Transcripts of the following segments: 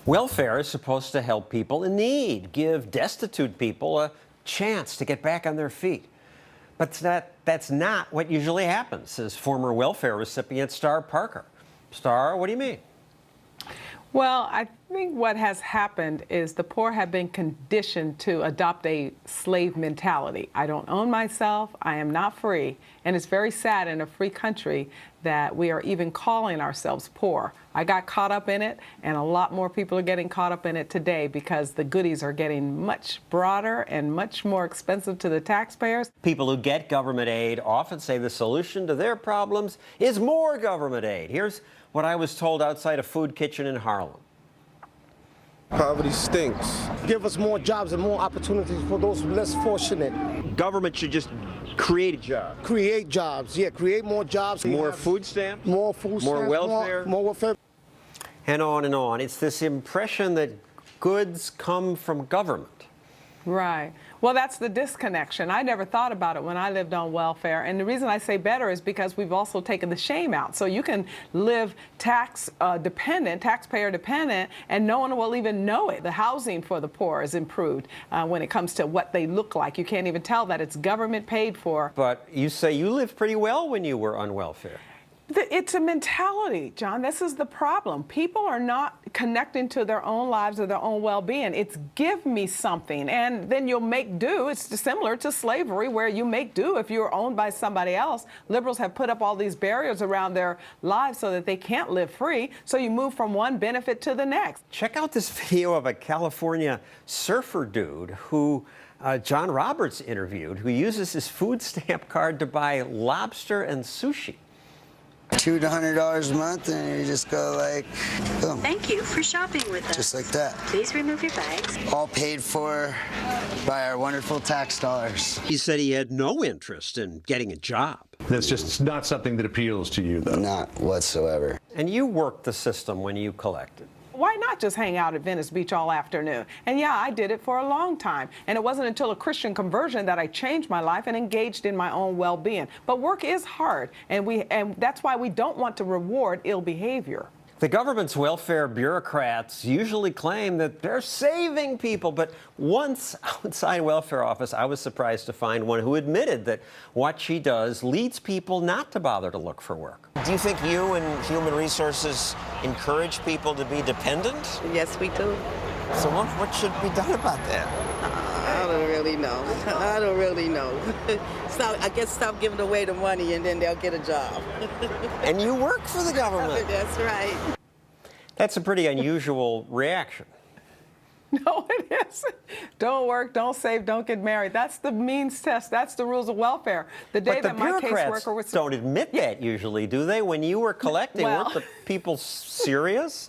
Welfare is supposed to help people in need, give destitute people a chance to get back on their feet. But that's not what usually happens, says former welfare recipient Star Parker. Star, what do you mean? Well, I think what has happened is the poor have been conditioned to adopt a slave mentality. I don't own myself, I am not free. And it's very sad in a free country that we are even calling ourselves poor. I got caught up in it, and a lot more people are getting caught up in it today because the goodies are getting much broader and much more expensive to the taxpayers. People who get government aid often say the solution to their problems is more government aid. Here's what I was told outside a food kitchen in Harlem. Poverty stinks. Give us more jobs and more opportunities for those less fortunate. Government should just create jobs. Create jobs, yeah, create more jobs. More food stamps? More food stamps. More welfare? More welfare. And on and on. It's this impression that goods come from government. Right. Well, that's the disconnection. I never thought about it when I lived on welfare. And the reason I say better is because we've also taken the shame out. So you can live taxpayer dependent, and no one will even know it. The housing for the poor is improved when it comes to what they look like. You can't even tell that it's government paid for. But you say you lived pretty well when you were on welfare. It's a mentality, John. This is the problem. People are not connecting to their own lives or their own well-being. It's give me something, and then you'll make do. It's similar to slavery, where you make do if you're owned by somebody else. Liberals have put up all these barriers around their lives so that they can't live free, so you move from one benefit to the next. Check out this video of a California surfer dude who John Roberts interviewed, who uses his food stamp card to buy lobster and sushi. $200 to $100 a month, and you just go like, boom. Thank you for shopping with us. Just like that. Please remove your bags. All paid for by our wonderful tax dollars. He said he had no interest in getting a job. That's just not something that appeals to you, though. Not whatsoever. And you worked the system when you collected. Why not just hang out at Venice Beach all afternoon? And yeah, I did it for a long time. And it wasn't until a Christian conversion that I changed my life and engaged in my own well-being. But work is hard, and that's why we don't want to reward ill behavior. The government's welfare bureaucrats usually claim that they're saving people, but once outside welfare office, I was surprised to find one who admitted that what she does leads people not to bother to look for work. Do you think you and Human Resources encourage people to be dependent? Yes, we do. So what should be done about that? I don't really know. I don't really know. I guess stop giving away the money and then they'll get a job. And you work for the government. That's right. That's a pretty unusual reaction. No, it isn't. Don't work, don't save, don't get married. That's the means test. That's the rules of welfare. The day that my caseworker was... don't admit that usually, do they? When you were collecting, weren't the people serious?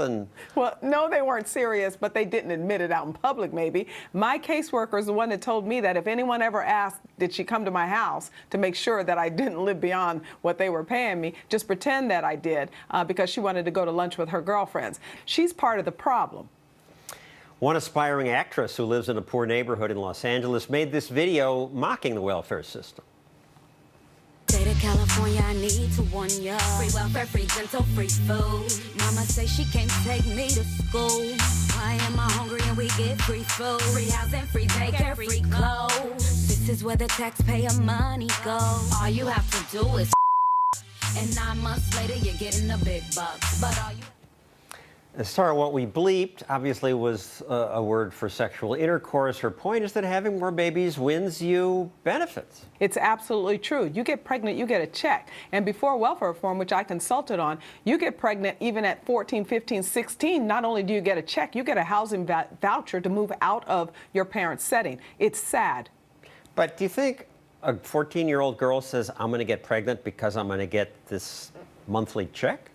Well, no, they weren't serious, but they didn't admit it out in public, maybe. My caseworker is the one that told me that if anyone ever asked, did she come to my house to make sure that I didn't live beyond what they were paying me, just pretend that I did, because she wanted to go to lunch with her girlfriends. She's part of the problem. One aspiring actress who lives in a poor neighborhood in Los Angeles made this video mocking the welfare system. State of California, I need to warn ya. Free welfare, free dental, free food. Mama say she can't take me to school. Why am I hungry and we get free food? Free housing, free daycare, free clothes. This is where the taxpayer money goes. All you have to do is and 9 months later you're getting the big bucks. But all you... As far as what we bleeped, obviously was a word for sexual intercourse. Her point is that having more babies wins you benefits. It's absolutely true. You get pregnant, you get a check. And before welfare reform, which I consulted on, you get pregnant even at 14, 15, 16. Not only do you get a check, you get a housing voucher to move out of your parents' setting. It's sad. But do you think a 14-year-old girl says, I'm going to get pregnant because I'm going to get this monthly check?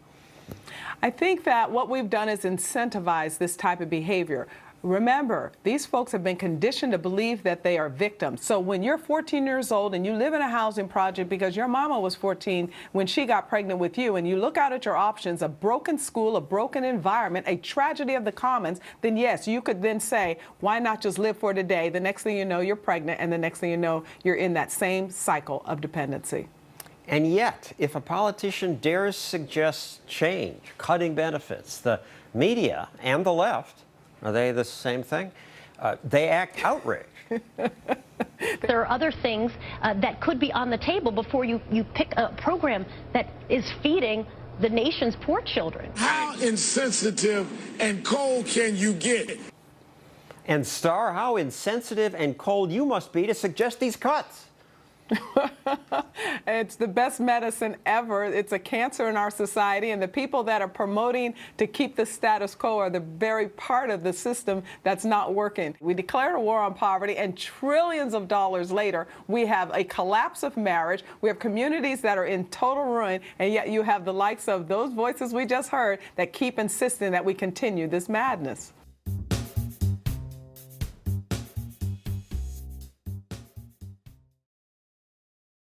I think that what we've done is incentivize this type of behavior. Remember, these folks have been conditioned to believe that they are victims. So when you're 14 years old and you live in a housing project because your mama was 14 when she got pregnant with you, and you look out at your options, a broken school, a broken environment, a tragedy of the commons, then yes, you could then say, why not just live for today? The next thing you know, you're pregnant, and the next thing you know, you're in that same cycle of dependency. And yet, if a politician dares suggest change, cutting benefits, the media and the left Are they the same thing? They act outraged. There are other things that could be on the table before you pick a program that is feeding the nation's poor children. How insensitive and cold can you get? And Starr, how insensitive and cold you must be to suggest these cuts. It's the best medicine ever. It's a cancer in our society, and the people that are promoting to keep the status quo are the very part of the system that's not working. We declared a war on poverty, and trillions of dollars later, we have a collapse of marriage. We have communities that are in total ruin, and yet you have the likes of those voices we just heard that keep insisting that we continue this madness.